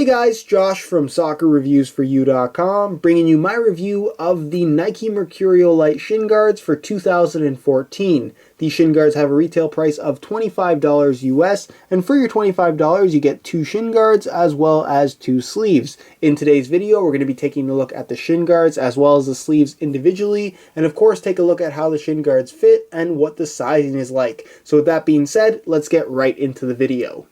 Hey guys, Josh from soccerreviewsforyou.com, bringing you my review of the Nike Mercurial Lite shin guards for 2014. These shin guards have a retail price of $25 US, and for your $25 you get 2 shin guards as well as 2 sleeves. In today's video we're going to be taking a look at the shin guards as well as the sleeves individually, and of course take a look at how the shin guards fit and what the sizing is like. So with that being said, let's get right into the video.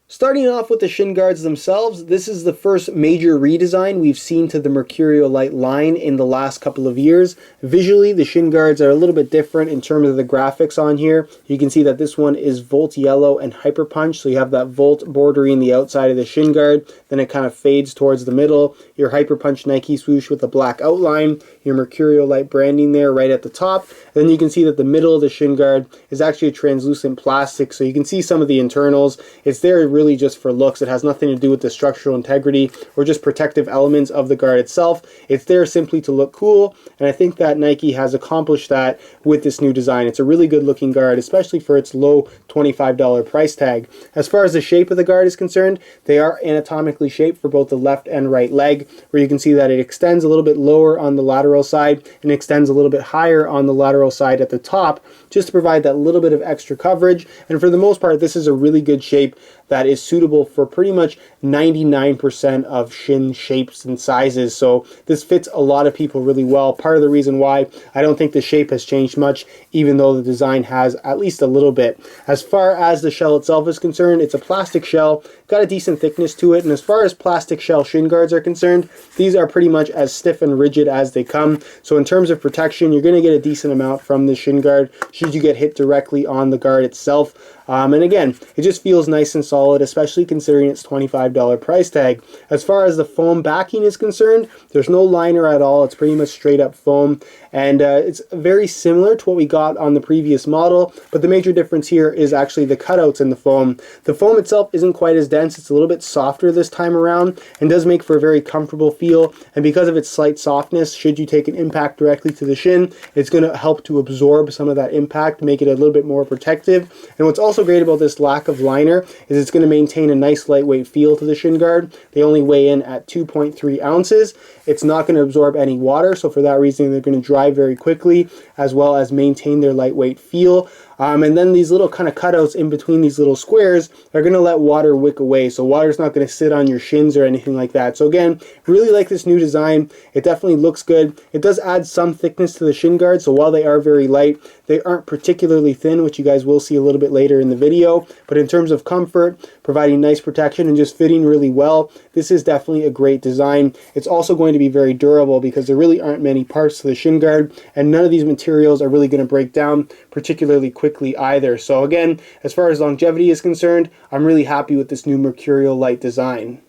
Starting off with the shin guards themselves, this is the first major redesign we've seen to the Mercurial Lite line in the last couple of years. Visually, the shin guards are a little bit different in terms of the graphics on here. You can see that this one is Volt Yellow and Hyper Punch, so you have that Volt bordering the outside of the shin guard, then it kind of fades towards the middle. Your Hyper Punch Nike swoosh with a black outline, your Mercurial Lite branding there right at the top. Then you can see that the middle of the shin guard is actually a translucent plastic, so you can see some of the internals. It's there really just for looks. It has nothing to do with the structural integrity or just protective elements of the guard itself. It's there simply to look cool, and I think that Nike has accomplished that with this new design. It's a really good looking guard, especially for its low $25 price tag. As far as the shape of the guard is concerned, they are anatomically shaped for both the left and right leg, where you can see that it extends a little bit lower on the lateral side and extends a little bit higher on the lateral side at the top, just to provide that little bit of extra coverage. And for the most part, this is a really good shape that is suitable for pretty much 99% of shin shapes and sizes. So this fits a lot of people really well. Part of the reason why I don't think the shape has changed much, even though the design has at least a little bit. As far as the shell itself is concerned, it's a plastic shell, got a decent thickness to it, and as far as plastic shell shin guards are concerned, these are pretty much as stiff and rigid as they come. So in terms of protection, you're going to get a decent amount from the shin guard should you get hit directly on the guard itself. And again, it just feels nice and solid, especially considering its $25 price tag. As far as the foam backing is concerned, there's no liner at all. It's pretty much straight up foam, and it's very similar to what we got on the previous model, but the major difference here is actually the cutouts in the foam. The foam itself isn't quite as dense. It's a little bit softer this time around and does make for a very comfortable feel, and because of its slight softness, should you take an impact directly to the shin, it's going to help to absorb some of that impact, make it a little bit more protective. And what's also great about this lack of liner is it's going to maintain a nice lightweight feel to the shin guard. They only weigh in at 2.3 ounces. It's not going to absorb any water, so for that reason they're going to dry very quickly, as well as maintain their lightweight feel. And then these little kind of cutouts in between these little squares are going to let water wick away, so water's not going to sit on your shins or anything like that. So again, really like this new design. It definitely looks good. It does add some thickness to the shin guard, so while they are very light, they aren't particularly thin, which you guys will see a little bit later in the video. But in terms of comfort, providing nice protection and just fitting really well, this is definitely a great design. It's also going to be very durable because there really aren't many parts to the shin guard, and none of these materials are really going to break down particularly quickly either. So again, as far as longevity is concerned, I'm really happy with this new Mercurial Lite design.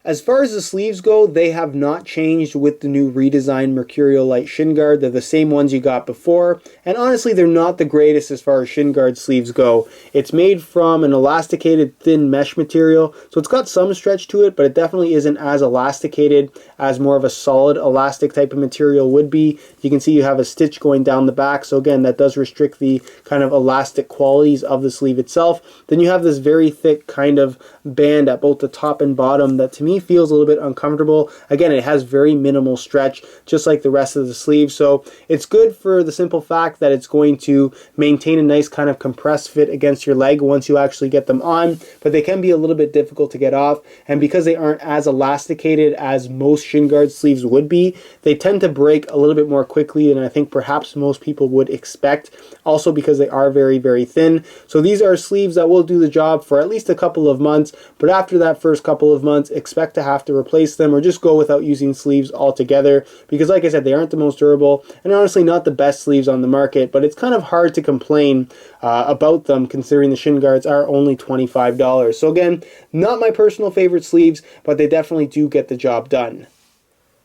As far as the sleeves go, they have not changed with the new redesigned Mercurial Lite shin guard. They're the same ones you got before, and honestly they're not the greatest as far as shin guard sleeves go. It's made from an elasticated thin mesh material, so it's got some stretch to it, but it definitely isn't as elasticated as more of a solid elastic type of material would be. You can see you have a stitch going down the back, so again that does restrict the kind of elastic qualities of the sleeve itself. Then you have this very thick kind of band at both the top and bottom that to me feels a little bit uncomfortable. Again, it has very minimal stretch, just like the rest of the sleeve, so it's good for the simple fact that it's going to maintain a nice kind of compressed fit against your leg once you actually get them on, but they can be a little bit difficult to get off, and because they aren't as elasticated as most shin guard sleeves would be, they tend to break a little bit more quickly than I think perhaps most people would expect, also because they are very, very thin. So these are sleeves that will do the job for at least a couple of months, but after that first couple of months, expect to have to replace them or just go without using sleeves altogether, because like I said, they aren't the most durable and honestly not the best sleeves on the market, but it's kind of hard to complain about them considering the shin guards are only $25. So again, not my personal favorite sleeves, but they definitely do get the job done.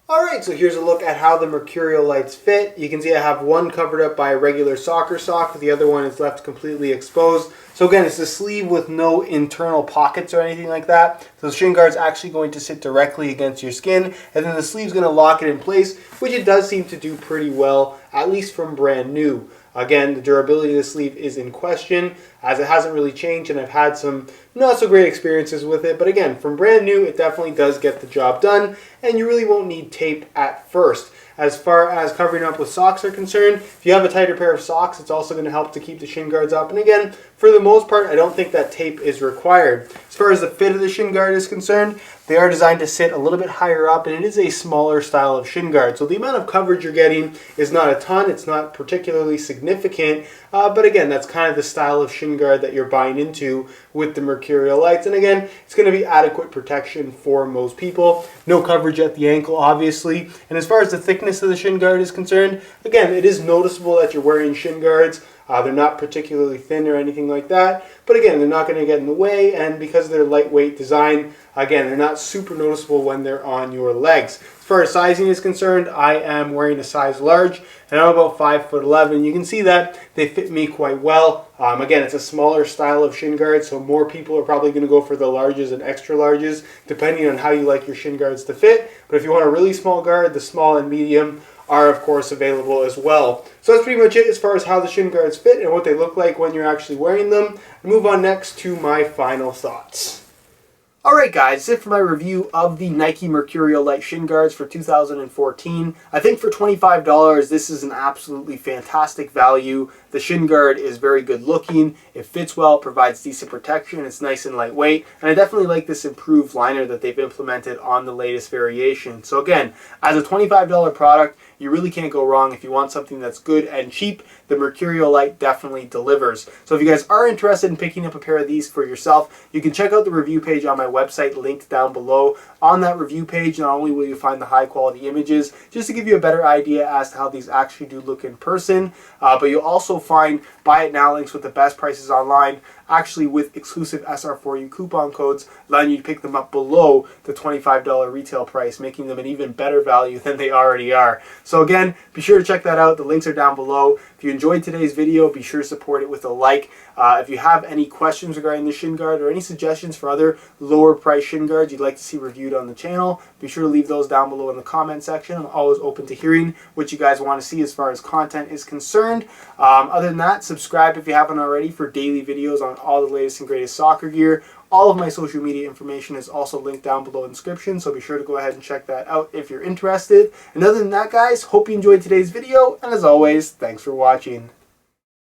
Alright, so here's a look at how the Mercurial Lites fit. You can see I have one covered up by a regular soccer sock, the other one is left completely exposed. So again, it's a sleeve with no internal pockets or anything like that. So the shin guard's actually going to sit directly against your skin, and then the sleeve's going to lock it in place, which it does seem to do pretty well, at least from brand new. Again, the durability of the sleeve is in question, as it hasn't really changed, and I've had some not so great experiences with it. But again, from brand new, it definitely does get the job done, and you really won't need tape at first. As far as covering up with socks are concerned, if you have a tighter pair of socks, it's also going to help to keep the shin guards up. And again, for the most part, I don't think that tape is required. As far as the fit of the shin guard is concerned, they are designed to sit a little bit higher up, and it is a smaller style of shin guard. So the amount of coverage you're getting is not a ton. It's not particularly significant. But again, that's kind of the style of shin guard that you're buying into with the Mercurial Lites. And again, it's going to be adequate protection for most people. No coverage at the ankle, obviously. And as far as the thickness of the shin guard is concerned, again, it is noticeable that you're wearing shin guards. They're not particularly thin or anything like that. But again, they're not going to get in the way. And because of their lightweight design, again, they're not super noticeable when they're on your legs. As far as sizing is concerned, I am wearing a size large, and I'm about 5'11". You can see that they fit me quite well. Again, it's a smaller style of shin guard, so more people are probably going to go for the larges and extra larges, depending on how you like your shin guards to fit. But if you want a really small guard, the small and medium are of course available as well. So that's pretty much it as far as how the shin guards fit and what they look like when you're actually wearing them. I'll move on next to my final thoughts. Alright guys, that's it for my review of the Nike Mercurial Lite shin guards for 2014. I think for $25 this is an absolutely fantastic value. The shin guard is very good looking, it fits well, provides decent protection, it's nice and lightweight, and I definitely like this improved liner that they've implemented on the latest variation. So again, as a $25 product, you really can't go wrong. If you want something that's good and cheap, the Mercurial Lite definitely delivers. So if you guys are interested in picking up a pair of these for yourself, you can check out the review page on my website, linked down below. On that review page, not only will you find the high quality images, just to give you a better idea as to how these actually do look in person, but you'll also find buy it now links with the best prices online, actually with exclusive SR4U coupon codes, allowing you to pick them up below the $25 retail price, making them an even better value than they already are. So again, be sure to check that out. The links are down below. If you enjoyed today's video, be sure to support it with a like. If you have any questions regarding the shin guard or any suggestions for other lower price shin guards you'd like to see reviewed on the channel, be sure to leave those down below in the comment section. I'm always open to hearing what you guys want to see as far as content is concerned. Other than that, subscribe if you haven't already for daily videos on all the latest and greatest soccer gear. All of my social media information is also linked down below in the description, so be sure to go ahead and check that out if you're interested. And other than that, guys, hope you enjoyed today's video, and as always, thanks for watching.